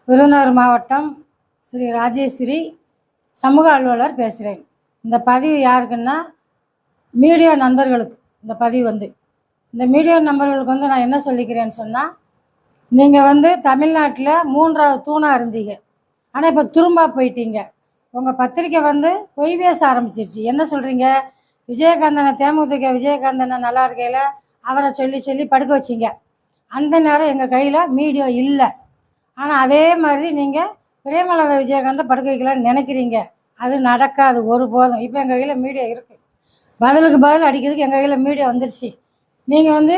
விருதுநகர் மாவட்டம் ஸ்ரீ ராஜேஸ்வரி சமூக அலுவலர் பேசுகிறேன். இந்த பதிவு யாருக்குன்னா மீடியா நண்பர்களுக்கு. இந்த மீடியா நண்பர்களுக்கு நான் என்ன சொல்லிக்கிறேன்னு சொன்னால், நீங்கள் தமிழ்நாட்டில் 3வது தூணாக இருந்தீங்க. ஆனால் இப்போ துரும்பா போயிட்டீங்க. உங்கள் பத்திரிக்கை பொய் பேச ஆரம்பிச்சிருச்சு. என்ன சொல்கிறீங்க? விஜயகாந்தனை தேமுதிக விஜயகாந்தனை நல்லா இருக்கையில் அவரை சொல்லி சொல்லி படுக்க வச்சிங்க. அந்த நேரம் எங்கள் கையில் மீடியா இல்லை. ஆனால் அதே மாதிரி நீங்கள் பிரேமலதா விஜயகாந்தை படுக்க வைக்கலான்னு நினைக்கிறீங்க. அது நடக்காது ஒருபோதும். இப்போ எங்கள் கையில் மீடியா இருக்குது. பதிலுக்கு பதில் அடிக்கிறதுக்கு எங்கள் கையில் மீடியா வந்துருச்சு. நீங்கள்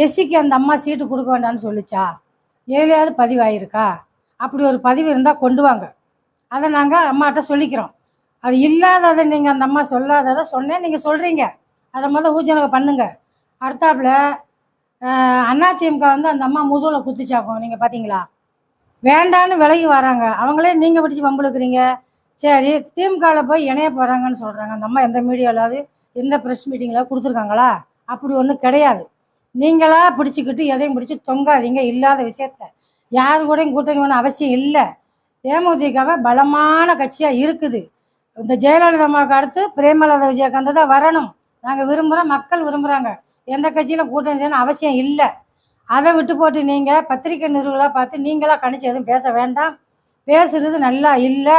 எஸ்சிக்கு அந்த அம்மா சீட்டு கொடுக்க வேண்டாம்னு சொல்லிச்சா? ஏழையாவது பதிவாயிருக்கா? அப்படி ஒரு பதிவு இருந்தால் கொண்டு வாங்க. அதை நாங்கள் அம்மாட்ட சொல்லிக்கிறோம். அது இல்லாததை நீங்கள் அந்த அம்மா சொல்லாததை சொன்னேன், நீங்கள் சொல்கிறீங்க. அதை ஊஜனக பண்ணுங்க. அடுத்தாப்புல அதிமுக அந்த அம்மா முதுகில் குத்துச்சாக்கும். நீங்கள் பார்த்தீங்களா? வேண்டான்னு விலகி வராங்க. அவங்களே நீங்கள் பிடிச்சி வம்புழுக்கிறீங்க. சரி, திமுகவில் போய் இணைய போகிறாங்கன்னு சொல்கிறாங்க. அந்த அம்மா எந்த மீடியாவிலாவது எந்த ப்ரெஸ் மீட்டிங்கில் கொடுத்துருக்காங்களா? அப்படி ஒன்றும் கிடையாது. நீங்களாக பிடிச்சிக்கிட்டு எதையும் பிடிச்சி தொங்காதீங்க. இல்லாத விஷயத்த யாரு கூடயும் கூட்டணி ஒன்றும் அவசியம் இல்லை. தேமுதிகவை பலமான கட்சியாக இருக்குது. இந்த ஜெயலலிதா அம்மாவுக்கு அடுத்து பிரேமலதா விஜயகாந்த் தான் வரணும். நாங்கள் விரும்புகிறோம், மக்கள் விரும்புகிறாங்க. எந்த கட்சியில் கூட்டணி செய்யணும் அவசியம் இல்லை. அதை விட்டு போட்டு நீங்கள் பத்திரிக்கை நிறுவலாக பார்த்து நீங்களாக கணிச்சு எதுவும் பேச வேண்டாம். பேசுகிறது நல்லா இல்லை.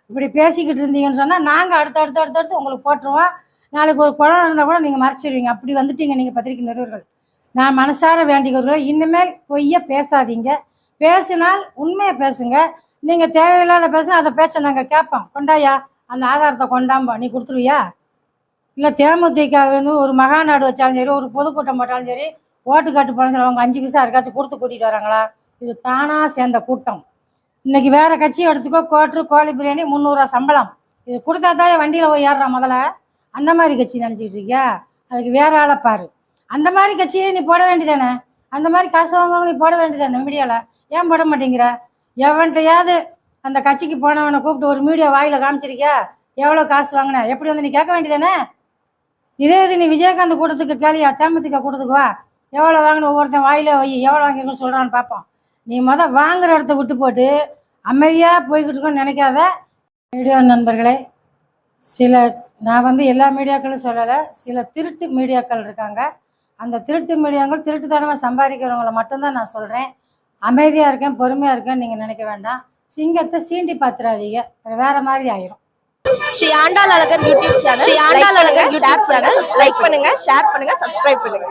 இப்படி பேசிக்கிட்டு இருந்தீங்கன்னு சொன்னால் நாங்கள் அடுத்தடுத்து உங்களுக்கு போட்டுருவோம். நாளைக்கு ஒரு குழந்தை இருந்தால் கூட நீங்கள் மறைச்சிடுவீங்க. அப்படி வந்துட்டீங்க நீங்கள் பத்திரிக்கை நிறுவர்கள். நான் மனசார வேண்டிக்கிறோம், இனிமேல் பொய்ய பேசாதீங்க. பேசினால் உண்மையை பேசுங்க. நீங்கள் தேவையில்லாத பேசுனா அதை பேச நாங்கள் கேட்போம். கொண்டாயா அந்த ஆதாரத்தை கொண்டாம்பா, நீ கொடுத்துருவியா? இல்லை தேமுதிக ஒரு மகாநாடு வச்சாலும் சரி, ஒரு பொதுக்கூட்டம் போட்டாலும் சரி, ஓட்டு காட்டு போனாலும் சரி, அவங்க 5 பைசா யாருக்காச்சும் கொடுத்து கூட்டிகிட்டு வராங்களா? இது தானாக சேர்ந்த கூட்டம். இன்றைக்கி வேறு கட்சி எடுத்துக்கோ, கோழி பிரியாணி 300 ரூபா சம்பளம். இது கொடுத்தா தான் வண்டியில் போய் ஏறுறான் முதல்ல. அந்த மாதிரி கட்சி நினச்சிக்கிட்டு இருக்கியா? அதுக்கு வேற ஆளை பாரு. அந்த மாதிரி கட்சியை நீ போட வேண்டியதானே? அந்த மாதிரி காசு வாங்குறவங்க நீ போட வேண்டியதானே மீடியாவில்? ஏன் போட மாட்டேங்கிற? எவன்கிட்டையாவது அந்த கட்சிக்கு போனவனை கூப்பிட்டு ஒரு மீடியா வாயில் காமிச்சிருக்கியா? எவ்வளோ காசு வாங்கின எப்படி நீ கேட்க வேண்டியதானே? இதே இது நீ விஜயகாந்த் கூட்டத்துக்கு கேளியா? தேமுதிக கூட்டத்துக்கு வா. எவ்வளோ வாங்கின ஒவ்வொருத்தன் வாயில வை, எவ்வளோ வாங்கிருக்குன்னு சொல்கிறான்னு பார்ப்போம். நீ வாங்குற இடத்த விட்டு போட்டு அமைதியாக போய்கிட்டு இருக்கோன்னு நினைக்காத. மீடியா நண்பர்களே, நான் எல்லா மீடியாக்களும் சொல்லலை. சில திருட்டு மீடியாக்கள் இருக்காங்க. அந்த திருட்டு மீடியாக்கள் திருட்டுத்தனமாக சம்பாதிக்கிறவங்கள மட்டும்தான் நான் சொல்கிறேன். அமைதியாக இருக்கேன், பொறுமையாக இருக்கேன்னு நீங்கள் நினைக்க வேண்டாம். சிங்கத்தை சீண்டி பார்த்துறாதீங்க, வேற மாதிரி ஆயிரும். Shri Andal Azhagar YouTube channel like பண்ணுங்க, ஷேர் பண்ணுங்க, சப்ஸ்கிரைப் பண்ணுங்க.